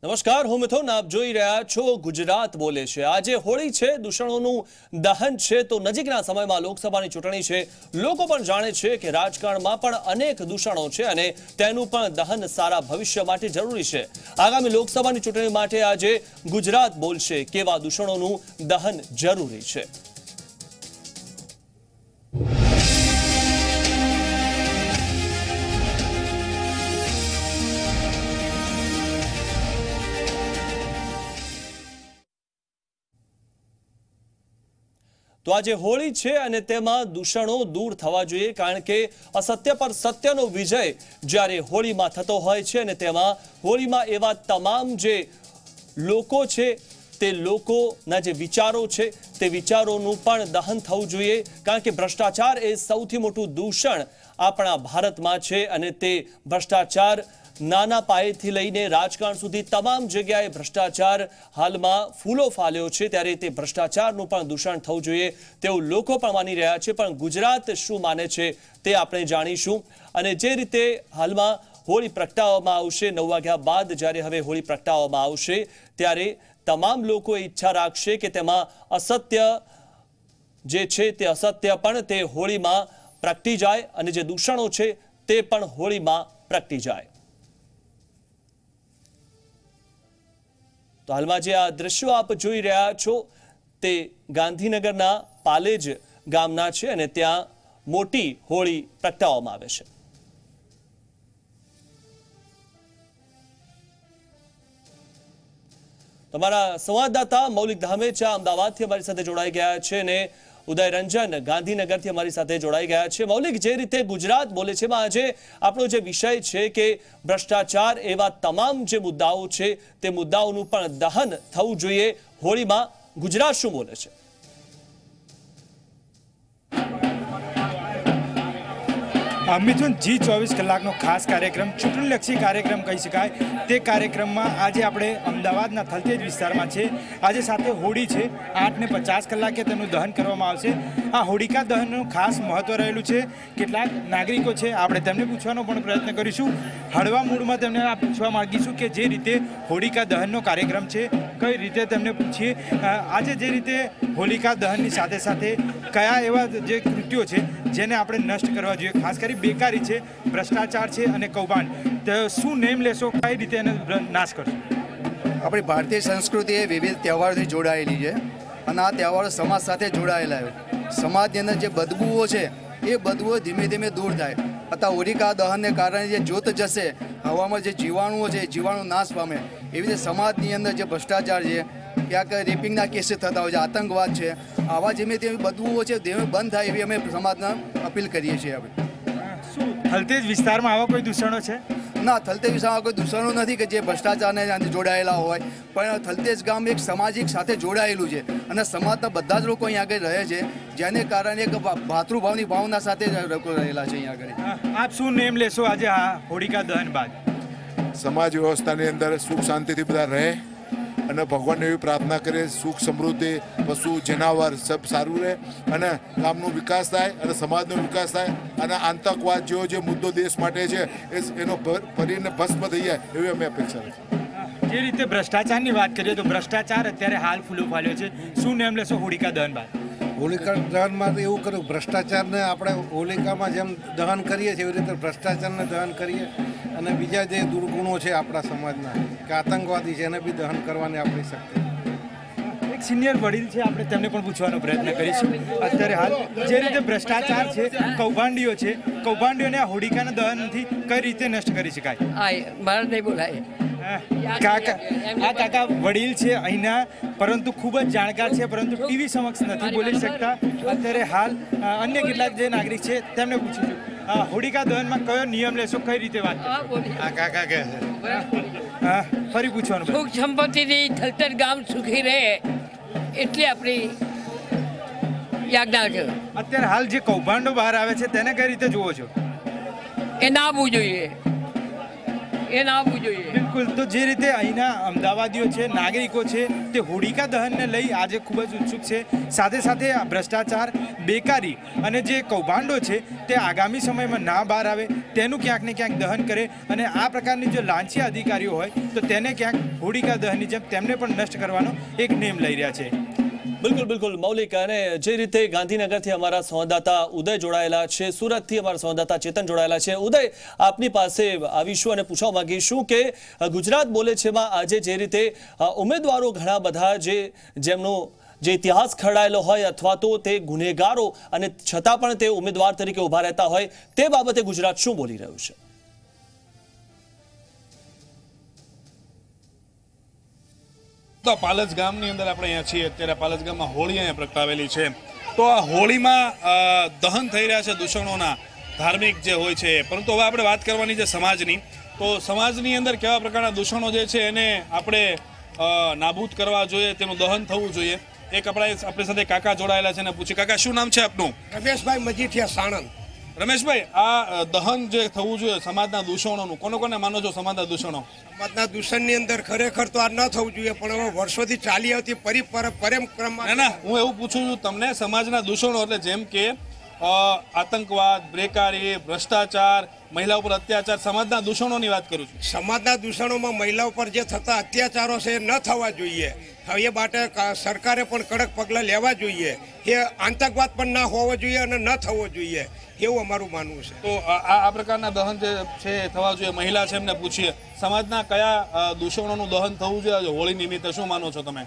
નમસ્કાર, હું મિથુન. આપ જોઈ રહ્યા છો ગુજરાત બોલે છે. આજે હોળી છે, દૂષણોનું દહન છે, તો નજીકના સમયમાં લોકસભાની ચૂંટણી છે. લોકો પણ જાણે છે કે રાજકારણમાં પણ અનેક દૂષણો છે અને તેનું પણ દહન સારા ભવિષ્ય માટે જરૂરી છે. આગામી લોકસભાની ચૂંટણી માટે આજે ગુજરાત બોલશે કેવા દૂષણોનું દહન જરૂરી છે. તો આજે હોળી છે અને તેમાં દૂષણો દૂર થવા જોઈએ, કારણ કે અસત્ય પર સત્યનો વિજય જ્યારે હોળીમાં થતો હોય છે અને તેમાં હોળીમાં એવા તમામ જે લોકો છે તે લોકોના જે વિચારો છે તે વિચારોનું પણ દહન થવું જોઈએ, કારણ કે ભ્રષ્ટાચાર એ સૌથી મોટું દૂષણ આપણા ભારતમાં છે અને તે ભ્રષ્ટાચાર નાના પાયેથી લઈને રાજકારણ સુધી તમામ જગ્યાએ ભ્રષ્ટાચાર હાલમાં ફૂલો ફાલ્યો છે. ત્યારે તે ભ્રષ્ટાચારનું પણ દૂષણ થવું જોઈએ તેવું લોકો પણ માની રહ્યા છે. પણ ગુજરાત શું માને છે તે આપણે જાણીશું. અને જે રીતે હાલમાં હોળી પ્રગટાવવામાં આવશે, 9 વાગ્યા બાદ જ્યારે હવે હોળી પ્રગટાવવામાં આવશે ત્યારે તમામ લોકો ઈચ્છા રાખશે કે તેમાં અસત્ય જે છે તે અસત્ય પણ તે હોળીમાં પ્રગટી જાય અને જે દૂષણો છે તે પણ હોળીમાં પ્રગટી જાય. તો હાલમાં જે આ દ્રશ્યો આપ જોઈ રહ્યા છો તે ગાંધીનગરના પાલેજ ગામના છે અને ત્યાં મોટી હોળી પ્રગટાવવામાં આવે છે. તમારા સંવાદદાતા મૌલિક ધામેચા અમદાવાદથી અમારી સાથે જોડાઈ ગયા છે અને ઉદય રંજન ગાંધીનગરથી અમારી સાથે જોડાઈ ગયા છે. મૌલિક, જે રીતે ગુજરાત બોલે છે આજે આપણો જે વિષય છે કે ભ્રષ્ટાચાર એવા તમામ જે મુદ્દાઓ છે તે મુદ્દાઓનું પણ દહન થવું જોઈએ હોળીમાં. ગુજરાત શું બોલે છે? મિથુન, G24 કલાકનો ખાસ કાર્યક્રમ, ચૂંટણીલક્ષી કાર્યક્રમ કહી શકાય. તે કાર્યક્રમમાં આજે આપણે અમદાવાદના થલતેજ વિસ્તારમાં છે. આજે સાથે હોળી છે. 8:50 કલાકે તેનું દહન કરવામાં આવશે. આ હોળિકા દહનનું ખાસ મહત્વ રહેલું છે. કેટલાક નાગરિકો છે, આપણે તેમને પૂછવાનો પણ પ્રયત્ન કરીશું. હળવા મૂડમાં તેમને આ પૂછવા માંગીશું કે જે રીતે હોળિકા દહનનો કાર્યક્રમ છે, કઈ રીતે તેમને પૂછીએ આજે જે રીતે હોલિકા દહનની સાથે સાથે કયા એવા જે કૃત્યો છે જેને આપણે નષ્ટ કરવા જોઈએ, ખાસ કરી બેકારી છે, ભ્રષ્ટાચાર છે અને કૌભાંડ, શું નેમ લેશો, કઈ રીતે એને નાશ કરશો? આપણી ભારતીય સંસ્કૃતિ એ વિવિધ તહેવારોથી જોડાયેલી છે અને આ તહેવારો સમાજ સાથે જોડાયેલા છે. સમાજની અંદર જે બદબુઓ છે એ બદબુઓ ધીમે ધીમે દૂર થાય. અથવા હોલિકા દહનને કારણે જે જ્યોત જશે, હવામાં જે જીવાણુઓ છે એ જીવાણુ નાશ પામે. એવી રીતે સમાજની અંદર જે ભ્રષ્ટાચાર છે, ક્યાંક રેપિંગના કેસ થતા હોય છે, આતંકવાદ છે, આવા ધીમે ધીમે બદબુઓ છે ધીમે બંધ થાય એવી અમે સમાજને અપીલ કરીએ છીએ. આપણે શું થલતેજ વિસ્તારમાં આવા કોઈ દૂષણો છે? ના, થલતેજ વિસ્તારમાં કોઈ દૂષણો નથી કે જે ભ્રષ્ટાચારને જોડાયેલા હોય, પણ થલતેજ ગામ એક સામાજિક સાથે જોડાયેલું છે અને સમાજના બધા જ લોકો અહીંયા આગળ રહે છે, જેને કારણે એક ભાતૃભાવની ભાવના સાથે લોકો રહેલા છે અહીંયા આગળ. આપ શું નેમ લેશો આજે આ હોળિકા દહન બાદ? સમાજ વ્યવસ્થાની અંદર સુખ શાંતિથી બધા રહે અને ભગવાનને એવી પ્રાર્થના કરીએ સુખ સમૃદ્ધિ, પશુ જનાવર સબ સારું રહે અને ગામનો વિકાસ થાય અને સમાજનો વિકાસ થાય અને આતંકવાદ જેવો જે મુદ્દો દેશ માટે છે એનો ફરીને ભસ્મ થઈ જાય એવી અમે અપેક્ષા રાખીએ. જે રીતે ભ્રષ્ટાચારની વાત કરીએ તો ભ્રષ્ટાચાર અત્યારે હાલ ફૂલો ફાલ્યો છે. શું નેમ લેશો હોળિકા દહન બાદ? હોલિકા દહનમાં એવું કર્યું, ભ્રષ્ટાચારને આપણે હોલિકામાં જેમ દહન કરીએ છીએ એવી રીતે ભ્રષ્ટાચારને દહન કરીએ અને બીજા જે દુર્ગુણો છે આપણા સમાજના કે આતંકવાદી છે એને બી દહન કરવાની આપણી શક્તિ. એક સિનિયર વડીલ છે, આપણે તેમને પણ પૂછવાનો પ્રયત્ન કરીશું. અત્યારે હાલ જે રીતે ભ્રષ્ટાચાર છે, કૌભાંડીઓ છે, કૌભાંડીઓને આ હોળિકાના દહનથી કઈ રીતે નષ્ટ કરી શકાય? મારે નહીં બોલાય. કાકા વડીલ છે અહીંના, પરંતુ ખૂબ જ જાણકાર છે, પરંતુ ટીવી સમક્ષ નથી બોલી શકતા. અત્યારે હાલ અન્ય કેટલાક જે નાગરિક છે તેમને પૂછીશું, હોળિકા દહનમાં કયો નિયમ લેશો, કઈ રીતે વાત? કાકા કહે છે ફરી પૂછવાનું. સુખ સંપત્તિથી થલતેજ ગામ સુખી રહે એટલી આપણી યાજ્ઞા છે. અત્યારે હાલ જે કૌભાંડો બહાર આવે છે તેને કઈ રીતે જુઓ છો? એ ના આવવું જોઈએ. એ ના આવવું જોઈએ. બિલકુલ. તો જે રીતે અહીંના અમદાવાદીઓ છે, નાગરિકો છે, તે હોળિકા દહનને લઈ આજે ખૂબ જ ઉત્સુક છે. સાથે સાથે આ ભ્રષ્ટાચાર, બેકારી અને જે કૌભાંડો છે તે આગામી સમયમાં ના બહાર આવે તેનું ક્યાંક ને ક્યાંક દહન કરે અને આ પ્રકારની જે લાંચિયા અધિકારીઓ હોય તો તેને ક્યાંક હોળિકા દહનની જેમ તેમને પણ નષ્ટ કરવાનો એક નેમ લઈ રહ્યા છે. બિલકુલ બિલકુલ મૌલિક. અને જે રીતે ગાંધીનગરથી અમારા સંવાદદાતા ઉદય જોડાયેલા છે, સુરતથી અમારા સંવાદદાતા ચેતન જોડાયેલા છે. ઉદય, આપની પાસે આવીશું અને પૂછવા માંગીશું કે ગુજરાત બોલે છેમાં આજે જે રીતે ઉમેદવારો ઘણા બધા જેમનો જે ઇતિહાસ ખરડાયેલો હોય અથવા તો તે ગુનેગારો અને છતાં પણ તે ઉમેદવાર તરીકે ઉભા રહેતા હોય તે બાબતે ગુજરાત શું બોલી રહ્યું છે? તો પાલજ ગામની અંદર આપણે અહીંયા છીએ. અત્યારે પાલજ ગામમાં હોળી અહીંયા પ્રગટાવેલી છે. તો આ હોળીમાં દહન થઈ રહ્યા છે દૂષણોના, ધાર્મિક જે હોય છે. પરંતુ હવે આપણે વાત કરવાની છે સમાજની. તો સમાજની અંદર કેવા પ્રકારના દૂષણો જે છે એને આપણે નાબૂદ કરવા જોઈએ, તેનું દહન થવું જોઈએ. એક આપણી સાથે કાકા જોડાયેલા છે ને પૂછી. કાકા, શું નામ છે આપનું? રમેશભાઈ મજીઠિયા, સાણંદ. રમેશભાઈ, આ દહન જે થવું જોઈએ સમાજના દૂષણોનું, કોને માનો છો સમાજના દૂષણો? સમાજના દૂષણની અંદર ખરેખર તો આ ન થવું જોઈએ, પણ હવે વર્ષોથી ચાલી આવતી પરંપરા. ના, હું એવું પૂછું છું તમને, સમાજના દૂષણો એટલે જેમ કે આતંકવાદ, બેકારી, ભ્રષ્ટાચાર, મહિલા ઉપર અત્યાચાર, સમાજના દૂષણોની વાત કરું છું. સમાજના દૂષણોમાં મહિલા ઉપર જે થતા અત્યાચારો છે એ ન થવા જોઈએ. એ માટે સરકારે પણ કડક પગલાં લેવા જોઈએ. એ આતંકવાદ પણ ના હોવો જોઈએ અને ન થવો જોઈએ, એવું અમારું માનવું છે. તો આ પ્રકારના દહન જે છે થવા જોઈએ. મહિલા છે એમને પૂછીએ, સમાજના કયા દૂષણોનું દહન થવું જોઈએ હોળી નિમિત્તે, શું માનો છો તમે?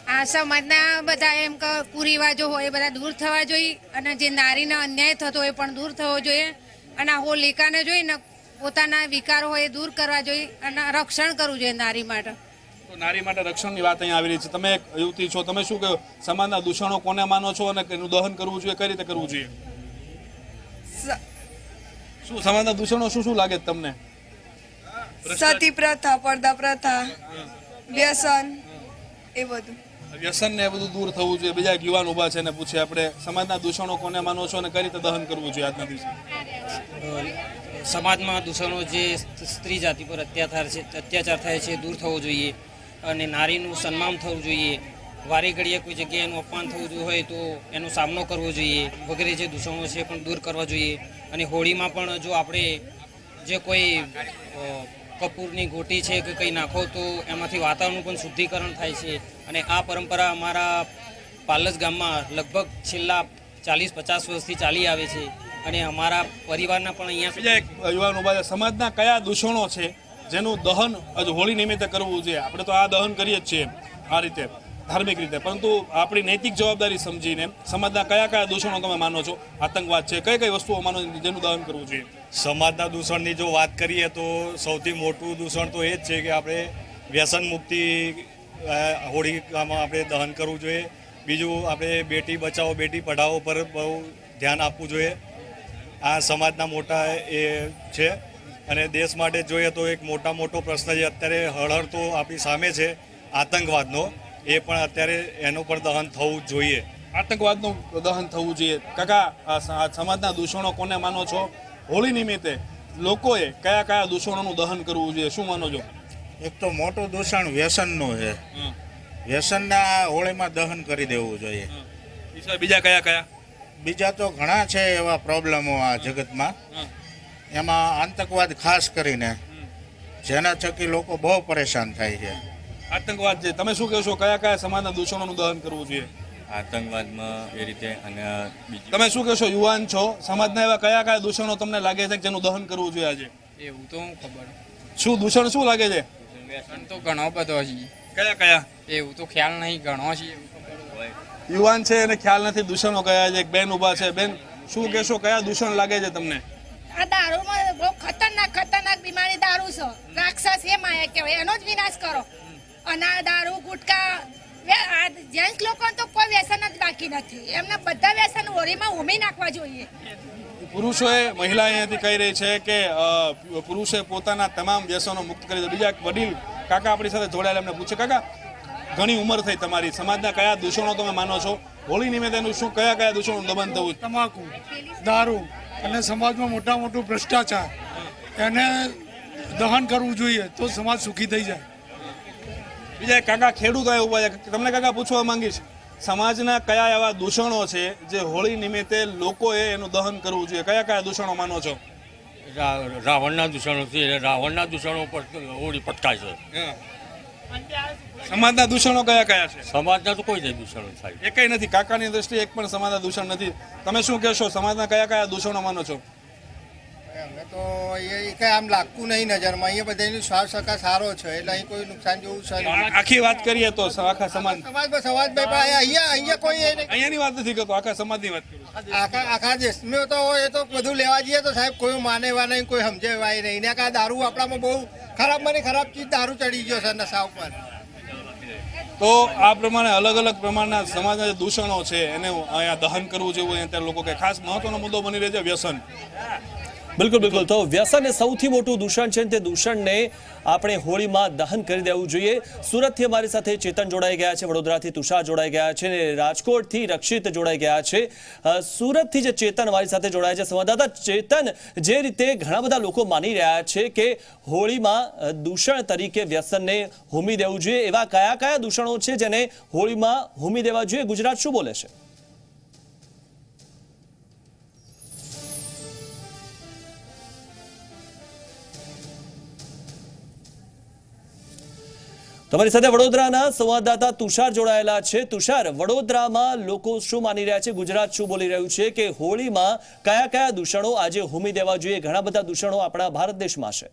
આ સમાજના બધા એમ કે કુરિવાજો હોય એ બધા દૂર થવા જોઈએ અને જે નારીને અન્યાય થતો હોય એ પણ દૂર થવો જોઈએ અને આ હોલિકાને જોઈને પોતાના વિકારો હોય એ દૂર કરવા જોઈએ અને રક્ષણ કરવું જોઈએ નારી માટે. તો નારી માટે રક્ષણની વાત અહીંયા આવી રહી છે. તમે એક યુવતી છો, તમે શું કહો, સમાજના દૂષણો કોને માનો છો અને એનું દહન કરવું જોઈએ, કઈ રીતે કરવું જોઈએ? શું સમાજના દૂષણો શું લાગે તમને? સતી પ્રથા, પડદા પ્રથા, વ્યસન, એ બધું. વ્યસન ને એ બધું દૂર થવું જોઈએ. બીજા એક યુવાન ઉભા છે ને પૂછે આપણે, સમાજના દૂષણો કોને માનો છો અને કઈ રીતે દહન કરવું જોઈએ આજના દિવસે? સમાજમાં દૂષણો જે સ્ત્રી જાતિ પર અત્યાચાર થાય છે દૂર થવો જોઈએ અને નારીનું સન્માન થવું જોઈએ. વારે ઘડીએ કોઈ જગ્યાએ એનું અપમાન થવું હોય તો એનો સામનો કરવો જોઈએ. વગેરે જે દૂષણો છે પણ દૂર કરવા જોઈએ. અને હોળીમાં પણ જો આપણે જે કોઈ કપૂરની ગોટી છે કે કંઈ નાખો તો એમાંથી વાતાવરણનું પણ શુદ્ધિકરણ થાય છે. અને આ પરંપરા અમારા પાલજ ગામમાં લગભગ છેલ્લા 40-50 વર્ષથી ચાલી આવે છે અને અમારા પરિવારના પણ અહીંયા. બીજા એક યુવાન ઉભા છે, સમાજના કયા દૂષણો છે જેનું દહન હોળી નિમિત્તે કરવું જોઈએ? આપણે તો આ દહન કરીએ જ છીએ આ રીતે ધાર્મિક રીતે, પરંતુ આપણી નૈતિક જવાબદારી સમજીને સમાજના કયા દૂષણો તમે માનો છો? આતંકવાદ છે, કઈ વસ્તુઓ માનો જેનું દહન કરવું જોઈએ? સમાજના દૂષણની જો વાત કરીએ તો સૌથી મોટું દૂષણ તો એ જ છે કે આપણે વ્યસન મુક્તિ હોળીકામાં આપણે દહન કરવું જોઈએ. બીજું, આપણે બેટી બચાવો બેટી પઢાઓ પર બહુ ધ્યાન આપવું જોઈએ. આ સમાજના મોટા એ છે. અને દેશ માટે જોઈએ તો એક મોટો પ્રશ્ન જે અત્યારે હળહળતો આપણી સામે છે આતંકવાદનો, એ પણ અત્યારે એનું પણ દહન થવું જોઈએ. આતંકવાદનું દહન થવું જોઈએ. કાકા, સમાજના દૂષણો કોને માનો છો? હોળી નિમિત્તે લોકોએ કયા દૂષણોનું દહન કરવું જોઈએ, શું માનો છો? એક તો મોટું દૂષણ વ્યસનનું છે. વ્યસનના હોળીમાં દહન કરી દેવું જોઈએ. બીજા કયા? બીજા તો ઘણા છે એવા પ્રોબ્લેમો આ જગતમાં. એમાં આતંકવાદ ખાસ કરીને, જેના થકી લોકો બહુ પરેશાન થાય છે. આતંકવાદ છે, તમે શું કહેશો, કયા સમાજના દૂષણોનું દહન કરવું જોઈએ? આતંકવાદમાં એ રીતે. અને તમે શું કહેશો, યુવાન છો, સમાજના એવા કયા દૂષણો તમને લાગે છે જેનું દહન કરવું જોઈએ આજે? એવું તો હું ખબર. શું દૂષણ શું લાગે છે? વ્યસન તો ઘણો બધો છે. કયા? એવું તો ખ્યાલ નહીં, ઘણો છે. યુવાન છે એને ખ્યાલ નથી દૂષણો કયા છે. એક બેન ઉભા છે. બેન, શું કહેશો, કયા દૂષણ લાગે છે તમને? આ દારૂમાં બહુ ખતરનાક બીમારી દારૂ છે. રાક્ષસ એ માયા કહેવાય, એનો જ વિનાશ કરો. અને આ દારૂ ગુટકા જેન્ટ્સ લોકો તો કોઈ વ્યસન જ બાકી નથી. એમને બધા વ્યસન હોળીમાં હોમી નાખવા જોઈએ. પુરુષોએ, મહિલા અહીંયાથી કહી રહી છે કે પુરુષે પોતાના તમામ વ્યસનો મુક્ત કરી દે. બીજા એક વડીલ કાકા આપણી સાથે જોડાયેલા, એમને પૂછે, કાકા ઘણી ઉંમર થઈ તમારી, સમાજના કયા દૂષણો તમે માનો છો? હોળી નિમિત્તે શું કયા દૂષણો દમન થવું? તમાકુ, દારૂ અને સમાજમાં મોટું ભ્રષ્ટાચાર, એને દહન કરવું જોઈએ તો સમાજ સુખી થઈ જાય. બીજા કાકા ખેડૂતો ઉભા છે, તમને કાકા પૂછવા માંગીશ, સમાજના કયા એવા દૂષણો છે જે હોળી નિમિત્તે લોકોએ એનું દહન કરવું જોઈએ? કયા કયા દૂષણો માનો છો? રાવણના દૂષણો છે, રાવણના દૂષણો પર હોળી પટકાય છે. સમાજના દૂષણો કયા કયા છે? સમાજના તો કોઈ નહીં દૂષણો થાય, એકય નથી. કાકાની દ્રષ્ટિએ એક પણ સમાજના દૂષણ નથી. તમે શું કહેશો, સમાજના કયા કયા દૂષણો માનો છો? અમને તો એ કઈ આમ લાગતું નહીં નજરમાં. અહીંયા બધાનો સાવ સકા સારો છે, એટલે અહીં કોઈ નુકસાન જેવું છે નહીં. આખી વાત કરીએ તો આખા સમાજ અહીંયા કોઈ અહીંયાની વાત નથી કરતો, આખા સમાજની વાત કરું. આખા દેશમાં તો એ તો બધું લેવા જઈએ તો સાહેબ કોઈ માને એવા નહીં, કોઈ સમજે એવા નહીં. ને આ દારૂ આપણામાં બહુ ખરાબમાં ખરાબ ચીજ દારૂ ચડી ગયો છે નશા ઉપર. તો આ પ્રમાણે અલગ અલગ પ્રમાણના સમાજના જે દૂષણો છે એને અહીંયા દહન કરવું જોઈએ. અત્યારે લોકો કે ખાસ મહત્વનો મુદ્દો બની રહે છે વ્યસન. બિલકુલ બિલકુલ. તો વ્યસન એ સૌથી મોટું દૂષણ છે, તે દૂષણને આપણે હોળીમાં દહન કરી દેવું જોઈએ. સુરતથી અમારી સાથે ચેતન જોડાઈ ગયા છે, વડોદરાથી તુષાર જોડાઈ ગયા છે, અને રાજકોટથી રક્ષિત જોડાઈ ગયા છે. સુરતથી જે ચેતન અમારી સાથે જોડાય છે સંવાદદાતા ચેતન, જે રીતે ઘણા બધા લોકો માની રહ્યા છે કે હોળીમાં દૂષણ તરીકે વ્યસનને હોમી દેવું જોઈએ, એવા કયા કયા દૂષણો છે જેને હોળીમાં હોમી દેવા જોઈએ? ગુજરાત શું બોલે છે? તમારી સાથે વડોદરાના સંવાદદાતા તુષાર જોડાયેલા છે. તુષાર, વડોદરામાં લોકો શું માની રહ્યા છે, ગુજરાત શું બોલી રહ્યું છે કે હોળીમાં કયા કયા દૂષણો આજે હોમી દેવા જોઈએ? ઘણા બધા દૂષણો આપણા ભારત દેશમાં છે.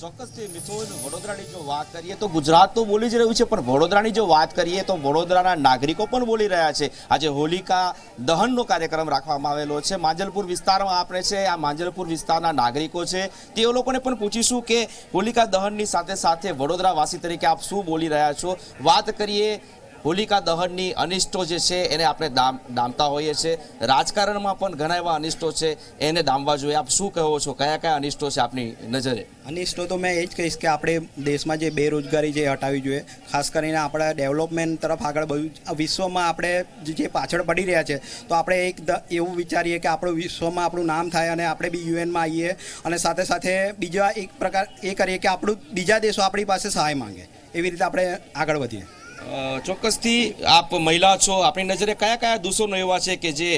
ચોક્કસથી મિથુન, વડોદરાની જો વાત કરીએ તો ગુજરાત તો બોલી જ રહ્યું છે, પણ વડોદરાની જો વાત કરીએ તો વડોદરાના નાગરિકો પણ બોલી રહ્યા છે. આજે હોલિકા દહનનો કાર્યક્રમ રાખવામાં આવેલો છે માંજલપુર વિસ્તારમાં. આપણે છે આ માંજલપુર વિસ્તારના નાગરિકો છે, તે લોકોને પણ પૂછીશું કે હોલિકા દહનની સાથે સાથે વડોદરાવાસી તરીકે આપ શું બોલી રહ્યા છો. વાત કરીએ હોલિકા દહનની અનિષ્ટો જે છે એને આપણે ડામતા હોઈએ છીએ. રાજકારણમાં પણ ઘણા એવા અનિષ્ટો છે, એને ડામવા જોઈએ. આપ શું કહો છો, કયા કયા અનિષ્ટો છે આપની નજરે? અનિષ્ટો તો મેં એ જ કહીશ કે આપણે દેશમાં જે બેરોજગારી જે હટાવવી જોઈએ, ખાસ કરીને આપણા ડેવલપમેન્ટ તરફ આગળ બધું વિશ્વમાં આપણે જે પાછળ પડી રહ્યા છે, તો આપણે એક એવું વિચારીએ કે આપણું વિશ્વમાં આપણું નામ થાય અને આપણે બી યુએનમાં આવીએ, અને સાથે સાથે બીજા એક પ્રકાર એ કરીએ કે આપણું બીજા દેશો આપણી પાસે સહાય માંગે. એવી રીતે આપણે આગળ વધીએ. ચોક્કસથી આપ મહિલા છો, આપણી નજરે કયા કયા દૂષણો એવા છે કે જે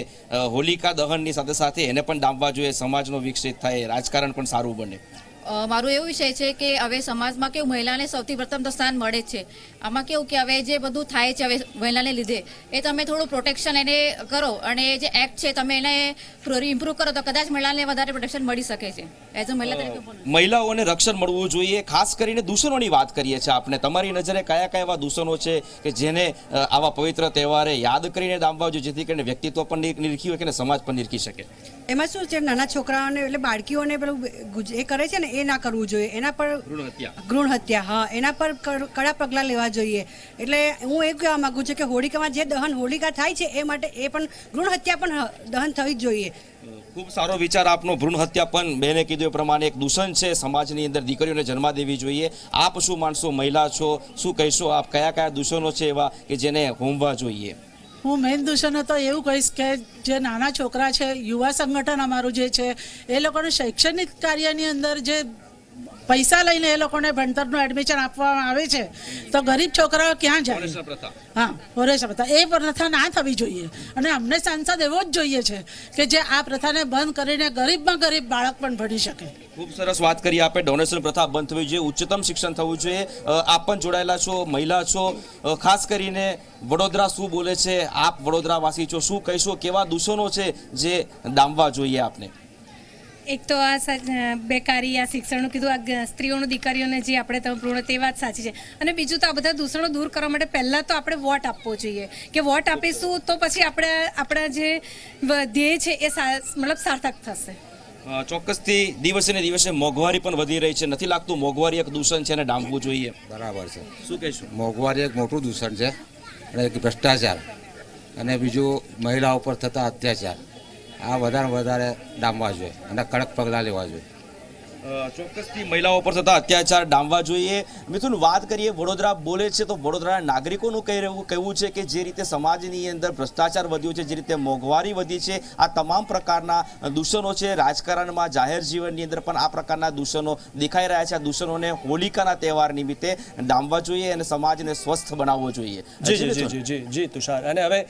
હોલિકા દહનની સાથે સાથે એને પણ ડામવા જોઈએ, સમાજનો વિકસિત થાય, રાજકારણ પણ સારું બને? મારું એવું વિષય છે કે હવે સમાજમાં કેવું મહિલાને સૌથી પ્રથમ તો સ્થાન મળે જ છે. આમાં કેવું કે હવે જે બધું થાય છે હવે મહિલાને લીધે, એ તમે થોડું પ્રોટેક્શન એને કરો, અને જે એક્ટ છે તમે એને ઇમ્પ્રૂવ કરો તો કદાચ મહિલાને વધારે પ્રોટેક્શન મળી શકે છે. એઝ અ મહિલા તરીકે મહિલાઓને રક્ષણ મળવું જોઈએ. ખાસ કરીને દૂષણોની વાત કરીએ છીએ આપણે, તમારી નજરે કયા કયા એવા દૂષણો છે કે જેને આવા પવિત્ર તહેવારે યાદ કરીને ડામવા જોઈએ, જેથી કરીને વ્યક્તિત્વ પણ નિરખી હોય કે સમાજ પણ નિરખી શકે? એમાં શું છે, નાના છોકરાઓને એટલે બાળકીઓને પેલું એ કરે છે ને, એ ના કરવું જોઈએ. એના પર ભ્રૂણ હત્યા, હા, એના પર કડા પગલાં લેવા જોઈએ. એટલે હું એ કહેવા માંગુ છું કે હોલિકામાં જે દહન હોલિકા થાય છે એ માટે એ પણ ભ્રૂણ હત્યા પણ દહન થવી જ જોઈએ. ખૂબ સારો વિચાર આપનો. ભ્રૂણ હત્યા પણ બેને કીધું એ પ્રમાણે એક દૂષણ છે, સમાજની અંદર દીકરીઓને જન્મ દેવી જોઈએ. આપ શું માનશો, મહિલા છો, શું કહેશો આપ, કયા કયા દૂષણો છે એવા કે જેને હોમવા જોઈએ? હું મેઇન દૂષણો તો એવું કહીશ કે જે નાના છોકરા છે, યુવા સંગઠન અમારું જે છે, એ લોકોને શૈક્ષણિક કાર્યની અંદર જે પૈસા લઈને એ લોકોને ભણતરનું એડમિશન આપવામાં આવે છે, તો ગરીબ છોકરાઓ ક્યાં જાય? હા, ઓરેસા પ્રથા, એ પ્રથા ના થવી જોઈએ. અને અમને સાંસદ એવો જ જોઈએ છે કે જે આ પ્રથાને બંધ કરીને ગરીબમાં ગરીબ બાળક પણ ભણી શકે. ખૂબ સરસ વાત કરી આપે. ડોનેશન પ્રથા બંધ થવી જોઈએ, ઉચ્ચતમ શિક્ષણ થવું જોઈએ. આપ પણ જોડાયેલા છો, મહિલા છો, ખાસ કરીને વડોદરા શું બોલે છે, આપ વડોદરાવાસી છો, શું કહીશો, કેવા દૂષણો છે જે ડામવા જોઈએ આપને? એક તો આ બેકારી, આ શિક્ષણનું કીધું, આ સ્ત્રીઓનું દીકરીઓને જે આપણે તમે પૂર્ણ તે વાત સાચી છે. અને બીજું તો આ બધા દૂષણો દૂર કરવા માટે પહેલાં તો આપણે વોટ આપવો જોઈએ, કે વોટ આપીશું તો પછી આપણા જે ધ્યેય છે એ મતલબ સાર્થક થશે. ચોક્કસથી દિવસે ને દિવસે મોંઘવારી પણ વધી રહી છે, નથી લાગતું મોંઘવારી એક દૂષણ છે અને ડામવું જોઈએ? બરાબર છે. શું કહેશું? મોંઘવારી એક મોટું દૂષણ છે, અને ભ્રષ્ટાચાર, અને બીજું મહિલાઓ પર થતા અત્યાચાર, આ વધારે ડામવા જોઈએ અને કડક પગલાં લેવા જોઈએ. ચોક્કસથી મહિલાઓ પર થતા અત્યાચાર ડામવા જોઈએ. મિથુન, વાત કરીએ વડોદરા બોલે છે તો વડોદરાના નાગરિકોનું કહેવું છે કે જે રીતે સમાજની અંદર ભ્રષ્ટાચાર વધ્યો છે, જે રીતે મોંઘવારી વધી છે, આ તમામ પ્રકારના દૂષણો છે. રાજકારણમાં, જાહેર જીવનની અંદર પણ આ પ્રકારના દૂષણો દેખાઈ રહ્યા છે. આ દૂષણોને હોલિકાના તહેવાર નિમિત્તે ડામવા જોઈએ અને સમાજને સ્વસ્થ બનાવવો જોઈએ. જી તુષાર. અને હવે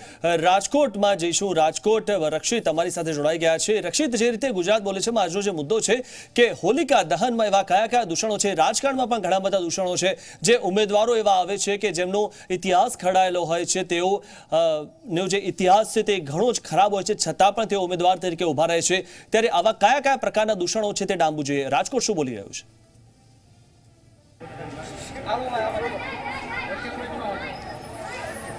રાજકોટમાં જઈશું. રાજકોટ રક્ષિત અમારી સાથે જોડાઈ ગયા છે. રક્ષિત, જે રીતે ગુજરાત બોલે છે આજનો જે મુદ્દો છે કે હોલિકા દહનમાં એવા કયા દૂષણો છે, રાજકારણમાં પણ ઘણા બધા દૂષણો છે, જે ઉમેદવારો એવા આવે છે કે જેમનો ઇતિહાસ ખડાયેલો હોય છે, તેઓનો જે ઇતિહાસ છે તે ઘણો જ ખરાબ હોય છે, છતાં પણ તેઓ ઉમેદવાર તરીકે ઉભા રહે છે. ત્યારે આવા કયા પ્રકારના દૂષણો છે તે ડામવું જોઈએ? રાજકોટ શું બોલી રહ્યું છે?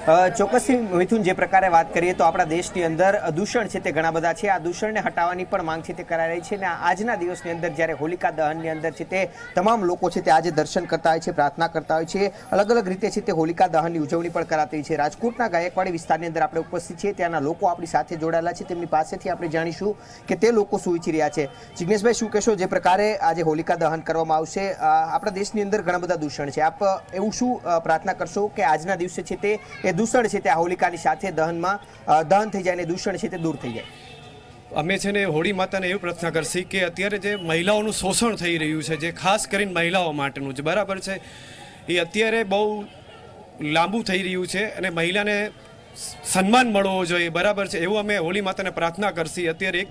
ચોક્કસથી મિથુન, જે પ્રકારે વાત કરીએ તો આપણા દેશની અંદર દૂષણ છે તે ઘણા બધા છે. આ દૂષણને હટાવવાની પણ માંગ છે તે કરાઈ રહી છે. અને આજના દિવસની અંદર જ્યારે હોલિકા દહનની અંદર છે તે તમામ લોકો છે તે આજે દર્શન કરતા હોય છે, પ્રાર્થના કરતા હોય છે, અલગ અલગ રીતે છે તે હોલિકા દહનની ઉજવણી પણ કરાતી હોય છે. રાજકોટના ગાયકવાડી વિસ્તારની અંદર આપણે ઉપસ્થિત છીએ. ત્યાંના લોકો આપણી સાથે જોડાયેલા છે. તેમની પાસેથી આપણે જાણીશું કે તે લોકો શું ઈચ્છી રહ્યા છે. જિગ્નેશભાઈ, શું કહેશો? જે પ્રકારે આજે હોલિકા દહન કરવામાં આવશે, આપણા દેશની અંદર ઘણા બધા દૂષણ છે, આપ એવું શું પ્રાર્થના કરશો કે આજના દિવસે છે તે દૂષણ છે તે આ હોલિકાની સાથે દહનમાં દહન થઈ જાય અને દૂષણ છે તે દૂર થઈ જાય? અમે છે ને હોળી માતાને એવી પ્રાર્થના કરશી કે અત્યારે જે મહિલાઓનું શોષણ થઈ રહ્યું છે, જે ખાસ કરીને મહિલાઓ માટેનું છે, બરાબર છે, એ અત્યારે બહુ લાંબુ થઈ રહ્યું છે અને મહિલાને સન્માન મળવો જોઈએ, બરાબર છે, એવું અમે હોળી માતાને પ્રાર્થના કરશી. અત્યારે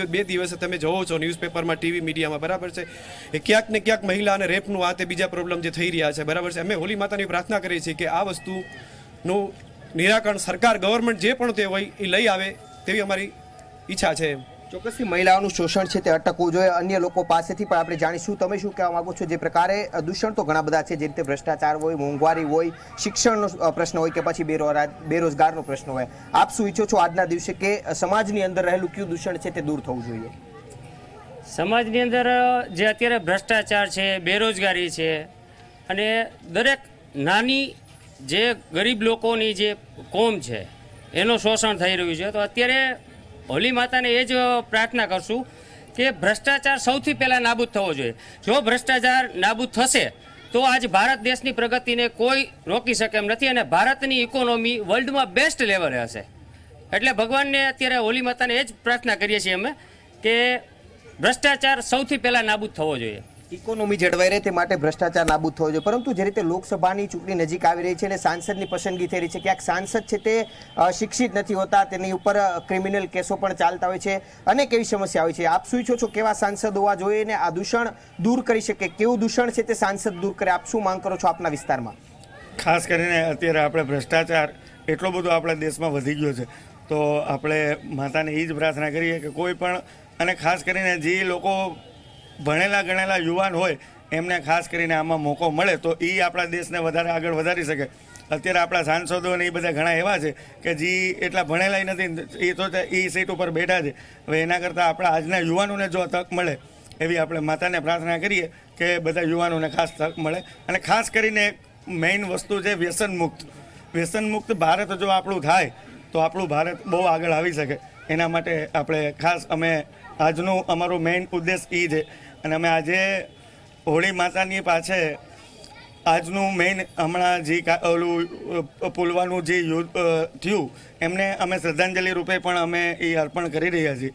બે દિવસે તમે જોવો છો ન્યૂઝપેપરમાં, ટીવી મીડિયામાં, બરાબર છે, એ ક્યાંક ને ક્યાંક મહિલા અને રેપનું આ તે બીજા પ્રોબ્લેમ જે થઈ રહ્યા છે, બરાબર છે. અમે હોળી માતાની પ્રાર્થના કરીએ છીએ કે આ વસ્તુનું નિરાકરણ સરકાર, ગવર્મેન્ટ જે પણ તે હોય એ લઈ આવે તેવી અમારી ઈચ્છા છે. ચોક્કસથી મહિલાઓનું શોષણ છે તે અટકવું જોઈએ. અન્ય લોકો પાસેથી પણ આપણે જાણીશું. તમે શું કહેવા માંગો છો? જે પ્રકારે દૂષણ તો ઘણા બધા છે, જે રીતે ભ્રષ્ટાચાર હોય, મોંઘવારી હોય, શિક્ષણનો પ્રશ્ન હોય કે પછી બેરોજગારનો પ્રશ્ન હોય, આપ શું ઈચ્છો છો આજના દિવસે કે સમાજની અંદર રહેલું કયું દૂષણ છે તે દૂર થવું જોઈએ? સમાજની અંદર જે અત્યારે ભ્રષ્ટાચાર છે, બેરોજગારી છે અને દરેક નાની જે ગરીબ લોકોની જે કોમ છે એનું શોષણ થઈ રહ્યું છે, તો અત્યારે હોલી માતાને એ જ પ્રાર્થના કરશું કે ભ્રષ્ટાચાર સૌથી પહેલાં નાબૂદ થવો જોઈએ. જો ભ્રષ્ટાચાર નાબૂદ થશે તો આજ ભારત દેશની પ્રગતિને કોઈ રોકી શકે એમ નથી અને ભારતની ઇકોનોમી વર્લ્ડમાં બેસ્ટ લેવલે હશે. એટલે ભગવાનને અત્યારે હોલી માતાને એ જ પ્રાર્થના કરીએ છીએ અમે કે ભ્રષ્ટાચાર સૌથી પહેલાં નાબૂદ થવો જોઈએ. ઇકોનોમી જળવાઈ રહે તે માટે ભ્રષ્ટાચાર નાબૂદ થવો જોઈએ. પરંતુ જે રીતે લોકસભાની ચૂંટણી નજીક આવી રહી છે અને સાંસદની પસંદગી થઈ રહી છે, ક્યાંક સાંસદ છે તે શિક્ષિત નથી હોતા, તેની ઉપર ક્રિમિનલ કેસો પણ ચાલતા હોય છે, અનેક એવી સમસ્યા હોય છે. આપ શું ઈચ્છો છો? કેવા સાંસદ હોવા જોઈએ ને આ દૂષણ દૂર કરી શકે? કેવું દૂષણ છે તે સાંસદ દૂર કરે? આપ શું માંગ કરો છો આપના વિસ્તારમાં? ખાસ કરીને અત્યારે આપણે ભ્રષ્ટાચાર એટલો બધો આપણા દેશમાં વધી ગયો છે, તો આપણે માતાને એ જ પ્રાર્થના કરીએ કે કોઈ પણ, અને ખાસ કરીને જે લોકો ભણેલા ગણેલા યુવાન હોય એમને ખાસ કરીને આમાં મોકો મળે તો એ આપણા દેશને વધારે આગળ વધારી શકે. અત્યારે આપણા સાંસદો ને એ બધા ઘણા એવા છે કે જે એટલા ભણેલા નથી, એ તો એ સીટ ઉપર બેઠા છે. હવે એના કરતાં આપણા આજના યુવાનોને જો તક મળે એવી આપણે માતાને પ્રાર્થના કરીએ કે બધા યુવાનોને ખાસ તક મળે. અને ખાસ કરીને મેઇન વસ્તુ છે વ્યસનમુક્ત ભારત જો આપણું થાય તો આપણું ભારત બહુ આગળ આવી શકે. એના માટે આપણે ખાસ અમે આજનું અમારું મેઇન ઉદ્દેશ એ છે. અને અમે આજે હોળી માતાની પાછળ આજનું મેઇન હમણાં જે ઓલું પુલવાનું જે યુદ્ધ થયું એમને અમે શ્રદ્ધાંજલિ રૂપે પણ અમે એ અર્પણ કરી રહ્યા છીએ.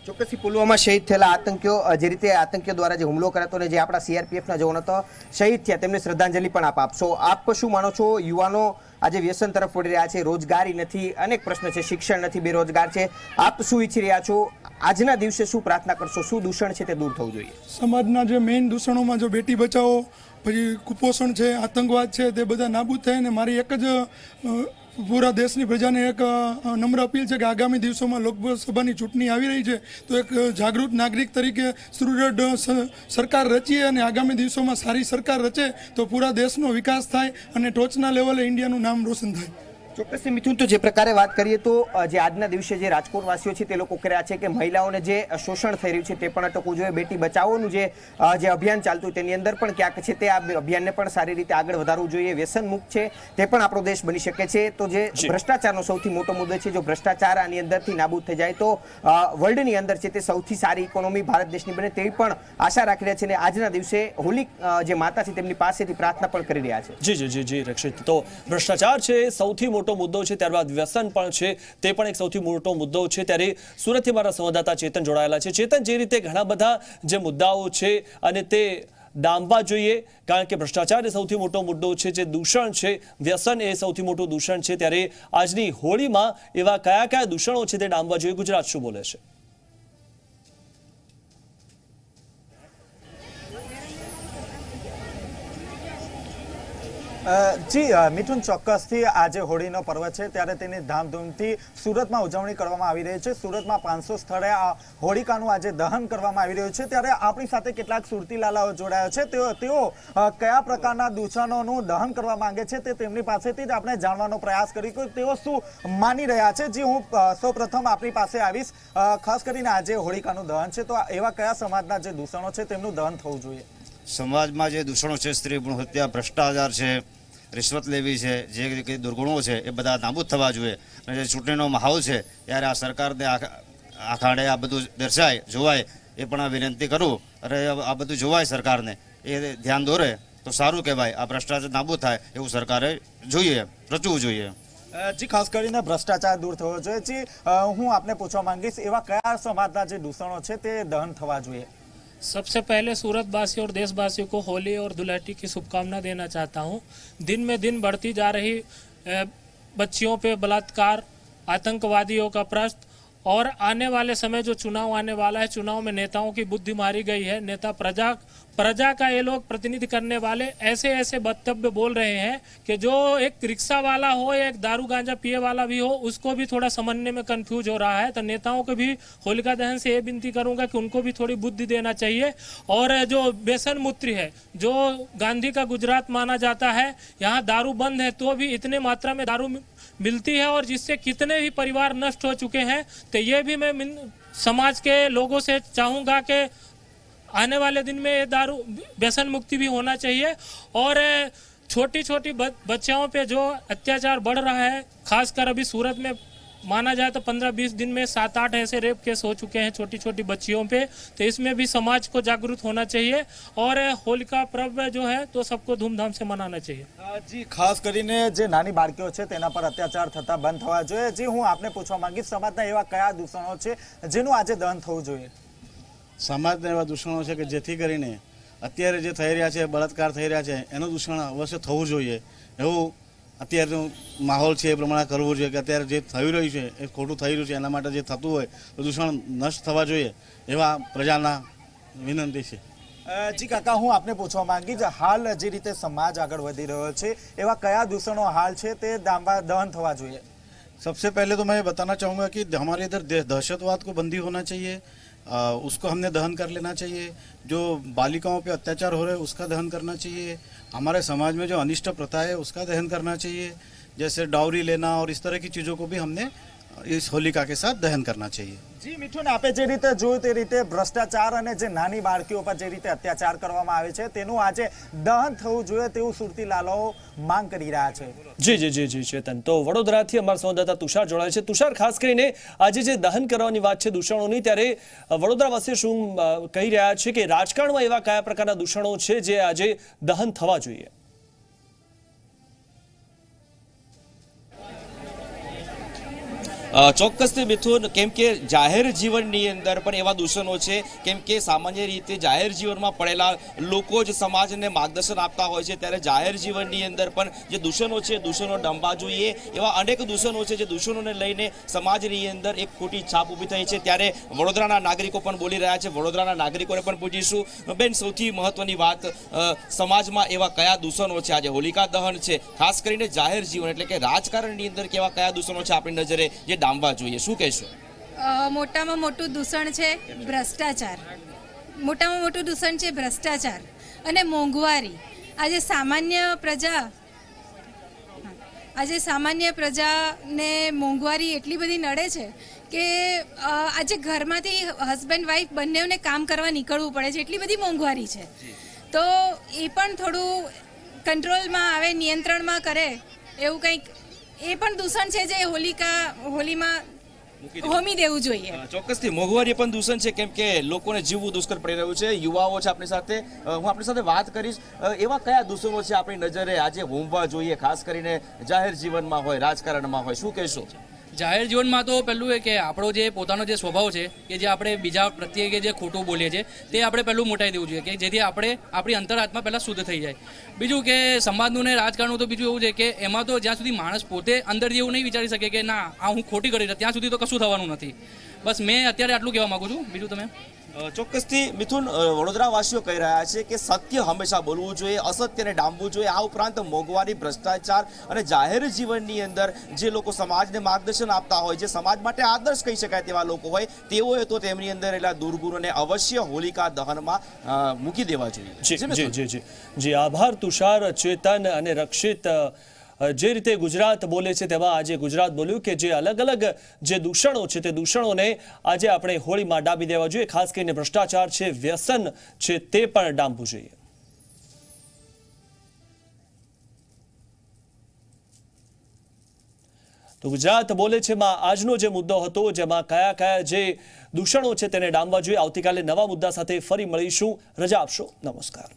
ચોક્કસથી પુલવામા શહીદ થયેલા આતંકીઓ, જે રીતે આતંકીઓ દ્વારા જે હુમલો કરાતો અને જે આપણા સીઆરપીએફના જવાનો તો શહીદ થયા, તેમને શ્રદ્ધાંજલિ પણ આપ આપશો. આપ શું માનો છો? યુવાનો આજે વ્યસન તરફ વળી રહ્યા છે, રોજગારી નથી, અનેક પ્રશ્ન છે, શિક્ષણ નથી, બેરોજગાર છે. આપ શું ઈચ્છી રહ્યા છો? આજના દિવસે શું પ્રાર્થના કરશો? શું દૂષણ છે તે દૂર થવું જોઈએ? સમાજના જે મેઇન દૂષણોમાં જો બેટી બચાવો, પછી કુપોષણ છે, આતંકવાદ છે, તે બધા નાબૂદ થાય. અને મારી એક જ પૂરા દેશની પ્રજાને એક નમ્ર અપીલ છે કે આગામી દિવસોમાં લોકસભાની ચૂંટણી આવી રહી છે, તો એક જાગૃત નાગરિક તરીકે સુદૃઢ સરકાર રચીએ અને આગામી દિવસોમાં સારી સરકાર રચે તો પૂરા દેશનો વિકાસ થાય અને ટોચના લેવલે ઇન્ડિયાનું નામ રોશન થાય. ચોક્કસ મિથુન, તો જે પ્રકારે વાત કરીએ તો જે આજના દિવસે જે રાજકોટવાસીઓ છે તે લોકો કર્યા છે કે મહિલાઓને જે શોષણ થઈ રહ્યું છે તે પણ અટકવું જોઈએ. બેટી બચાવોનું જે અભિયાન ચાલતું તેની અંદર પણ ક્યાંક છે તે આ અભિયાનને પણ સારી રીતે આગળ વધારવું જોઈએ. વ્યસન મુક્ત છે તે પણ આપણો દેશ બની શકે છે. તો જે ભ્રષ્ટાચારનો સૌથી મોટો મુદ્દો છે, જો ભ્રષ્ટાચાર આની અંદરથી નાબૂદ થઈ જાય તો વર્લ્ડની અંદર છે તે સૌથી સારી ઇકોનોમી ભારત દેશની બને તેવી પણ આશા રાખી રહ્યા છે. અને આજના દિવસે હોલી જે માતા છે તેમની પાસેથી પ્રાર્થના પણ કરી રહ્યા છે. જી રક્ષિત, તો ભ્રષ્ટાચાર છે સૌથી મોટો મુદ્દો છે, ત્યારબાદ વ્યસન પણ છે તે પણ એક સૌથી મોટો મુદ્દો છે. ત્યારે સુરતથી મારા સંવાદદાતા ચેતન જોડાયેલા છે. ચેતન, જે રીતે ઘણા બધા જે મુદ્દાઓ છે અને તે ડામવા જોઈએ, કારણ કે ભ્રષ્ટાચાર એ સૌથી મોટો મુદ્દો છે, જે દૂષણ છે, વ્યસન એ સૌથી મોટું દૂષણ છે, ત્યારે આજની હોળીમાં એવા કયા કયા દૂષણો છે તે ડામવા જોઈએ? ગુજરાત શું બોલે છે? જી મિથુન, ચોક્કસથી આજે હોળીનો પર્વ છે ત્યારે તેની ધામધૂમથી સુરતમાં ઉજવણી કરવામાં આવી રહી છે. સુરતમાં 500 સ્થળે આ હોળિકાનું આજે દહન કરવામાં આવી રહ્યું છે. ત્યારે આપણી સાથે કેટલાક સુરતી લાલાઓ જોડાયા છે. તેઓ કયા પ્રકારના દૂષણોનું દહન કરવા માંગે છે તે તેમની પાસેથી જ આપણે જાણવાનો પ્રયાસ કરી કે તેઓ શું માની રહ્યા છે. જી, હું સૌપ્રથમ આપણી પાસે આવીશ. ખાસ કરીને આજે હોળિકાનું દહન છે, તો એવા કયા સમાજના જે દૂષણો છે તેમનું દહન થવું જોઈએ? સમાજમાં જે દૂષણો છે, સ્ત્રી ભ્રૂણ હત્યા, ભ્રષ્ટાચાર છે, રિશ્વત લેવી છે, જે દુર્ગુણો છે એ બધા નાબૂદ થવા જોઈએ. અને જે ચૂંટણીનો માહોલ છે ત્યારે આ સરકારને આખાડે આ બધું દર્શાય, જોવાય, એ પણ આ વિનંતી કરું. અને આ બધું જોવાય સરકારને, એ ધ્યાન દોરે તો સારું કહેવાય. આ ભ્રષ્ટાચાર નાબૂદ થાય એવું સરકારે જોઈએ, રચવું જોઈએ. જી, ખાસ કરીને ભ્રષ્ટાચાર દૂર થવો જોઈએ. જી, હું આપને પૂછવા માંગીશ, એવા કયા સમાજના જે દૂષણો છે તે દહન થવા જોઈએ? सबसे पहले सूरतवासी और देशवासियों को होली और धुलहटी की शुभकामना देना चाहता हूँ. दिन में दिन बढ़ती जा रही बच्चियों पे बलात्कार, आतंकवादियों का प्रश्न और आने वाले समय जो चुनाव आने वाला है, चुनाव में नेताओं की बुद्धि मारी गई है. नेता प्रजा का ये लोग प्रतिनिधि करने वाले ऐसे वक्तव्य बोल रहे हैं कि जो एक रिक्शा वाला हो या एक दारू गांजा पिए वाला भी हो, उसको भी थोड़ा समझने में कंफ्यूज हो रहा है. तो नेताओं को भी होलिका दहन से ये विनती करूंगा कि उनको भी थोड़ी बुद्धि देना चाहिए. और जो व्यसन मुक्ति है, जो गांधी का गुजरात माना जाता है, यहाँ दारू बंद है तो भी इतने मात्रा में दारू मिलती है और जिससे कितने भी परिवार नष्ट हो चुके हैं. तो ये भी मैं समाज के लोगों से चाहूँगा कि आने वाले दिन में ये दारू व्यसन मुक्ति भी होना चाहिए. और छोटी छोटी बच्चियों पे जो अत्याचार बढ़ रहा है, खासकर अभी सूरत में माना जाए तो 15-20 दिन में 7-8 ऐसे रेप केस हो चुके हैं छोटी छोटी बच्चियों पे. तो इसमें भी समाज को जागरूक होना चाहिए. और होलिका पर्व जो है तो सबको धूमधाम से मनाना चाहिए. જી, ખાસ કરીને જે નાની બાળકીઓ છે તેના પર અત્યાચાર થતા બંધ થવા જોઈએ. જી, હું આપને પૂછવા માંગીશ, સમાજના એવા કયા દૂષણો છે જેનું આજે દહન થવું જોઈએ? સમાજના એવા દૂષણો છે કે જેથી કરીને અત્યારે જે થઈ રહ્યા છે, બળાત્કાર થઈ રહ્યા છે, એનું દૂષણ અવશ્ય થવું જોઈએ. એવું અત્યારનો માહોલ છે એ પ્રમાણે કરવું જોઈએ કે અત્યારે જે થઈ રહ્યું છે એ ખોટું થઈ રહ્યું છે, એના માટે જે થતું હોય તો દૂષણ નષ્ટ થવા જોઈએ એવા પ્રજાના વિનંતી છે. જી કાકા, હું આપને પૂછવા માંગીશ, હાલ જે રીતે સમાજ આગળ વધી રહ્યો છે એવા કયા દૂષણો હાલ છે તે દહન થવા જોઈએ? सबसे पहले तो मैं ये बताना चाहूँगा कि हमारे इधर दहशतवाद को बंदी होना चाहिए, उसको हमने दहन कर लेना चाहिए. जो बालिकाओं पे अत्याचार हो रहे हैं उसका दहन करना चाहिए. हमारे समाज में जो अनिष्ट प्रथा है उसका दहन करना चाहिए. जैसे डाउरी लेना और इस तरह की चीज़ों को भी हमने इस होलिका के साथ दहन करना चाहिए. જી મિથુન, આપે જે રીતે જોયું તે રીતે ભ્રષ્ટાચાર અને જે નાની બાળકીઓ પર જે રીતે અત્યાચાર કરવામાં આવે છે તેનું આજે દહન થવું જોઈએ તેવું સુરતી લાલાઓ માંગ કરી રહ્યા છે. જી ચેતન, તો વડોદરાથી અમારા સંવાદદાતા તુષાર જોડાય છે. તુષાર, ખાસ કરીને આજે જે દહન કરવાની વાત છે દૂષણોની, ત્યારે વડોદરાવાસીઓ શું કહી રહ્યા છે કે રાજકારણમાં એવા કયા પ્રકારના દૂષણો છે જે આજે દહન થવા જોઈએ? ચોક્કસથી મિથુન, કેમ કે જાહેર જીવનની અંદર પણ એવા દૂષણો છે. કેમ કે સામાન્ય રીતે જાહેર જીવનમાં પડેલા લોકો જ સમાજને માર્ગદર્શન આપતા હોય છે, ત્યારે જાહેર જીવનની અંદર પણ જે દૂષણો છે દૂષણો ડંબવા જોઈએ. એવા અનેક દૂષણો છે જે દૂષણોને લઈને સમાજની અંદર એક ખોટી છાપ ઊભી થઈ છે. ત્યારે વડોદરાના નાગરિકો પણ બોલી રહ્યા છે, વડોદરાના નાગરિકોને પણ પૂછીશું. બેન, સૌથી મહત્વની વાત, સમાજમાં એવા કયા દૂષણો છે? આજે હોલિકા દહન છે, ખાસ કરીને જાહેર જીવન એટલે કે રાજકારણની અંદર કેવા કયા દૂષણો છે આપણી નજરે જે ડામવા જોઈએ, શું કહેશો? મોટામાં મોટું દૂષણ છે ભ્રષ્ટાચાર. મોટામાં મોટું દૂષણ છે ભ્રષ્ટાચાર અને મોંઘવારી. આજે આજે સામાન્ય પ્રજાને મોંઘવારી એટલી બધી નડે છે કે આજે ઘરમાંથી હસબન્ડ વાઈફ બંનેઓને કામ કરવા નીકળવું પડે છે, એટલી બધી મોંઘવારી છે. તો એ પણ થોડું કંટ્રોલમાં આવે, નિયંત્રણમાં કરે એવું કંઈક એ પણ દૂષણ છે જે હોલીમાં હોમી દેવું જોઈએ. ચોક્કસથી મોંઘવારી પણ દૂષણ છે, કેમ કે લોકોને જીવવું દુષ્કર પડી રહ્યું છે. યુવાઓ છે આપણી સાથે, હું આપણી સાથે વાત કરીશ. એવા કયા દૂષણો છે આપણી નજરે આજે હોમવા જોઈએ, ખાસ કરીને જાહેર જીવનમાં હોય, રાજકારણમાં હોય, શું કહેશો? જાહેર જીવનમાં તો પહેલું એ કે આપણો જે પોતાનો જે સ્વભાવ છે કે જે આપણે બીજા પ્રત્યે કે જે ખોટું બોલીએ છીએ તે આપણે પહેલું મોટાઈ દેવું જોઈએ કે જેથી આપણે આપણી અંતરાત્મા પહેલાં શુદ્ધ થઈ જાય. બીજું કે સમાજનું ને રાજકારણનું તો બીજું એવું છે કે એમાં તો જ્યાં સુધી માણસ પોતે અંદરથી એવું નહીં વિચારી શકે કે ના આ હું ખોટી કરી રહ્યો ત્યાં સુધી તો કશું થવાનું નથી. બસ મેં અત્યારે આટલું કહેવા માંગુ છું. બીજું તમે? ચોક્કસથી મિથુન, વડોદરાવાસીઓ કહી રહ્યા છે કે સત્ય હંમેશા બોલવું જોઈએ, અસત્યને ડામવું જોઈએ. આ ઉપરાંત મોંઘવારી, ભ્રષ્ટાચાર અને જાહેર જીવનની અંદર જે લોકો સમાજને માર્ગદર્શન આપતા હોય, જે સમાજ માટે આદર્શ કહી શકાય તેવા લોકો હોય, તેઓએ તો તેમની અંદર રહેલા દુર્ગુણોને અવશ્ય હોલિકા દહનમાં મૂકી દેવા જોઈએ. જી આભાર તુષાર, ચેતન અને રક્ષિત. જે રીતે ગુજરાત બોલે છે તેમાં આજે ગુજરાત બોલ્યું કે જે અલગ અલગ જે દૂષણો છે તે દૂષણોને આજે આપણે હોળીમાં ડામી દેવા જોઈએ. ખાસ કરીને ભ્રષ્ટાચાર છે, વ્યસન છે, તે પણ ડામવું જોઈએ. તો ગુજરાત બોલે છે માં આજનો જે મુદ્દો હતો જેમાં કયા કયા જે દૂષણો છે તેને ડામવા જોઈએ. આવતીકાલે નવા મુદ્દા સાથે ફરી મળીશું. રજા આપશો. નમસ્કાર.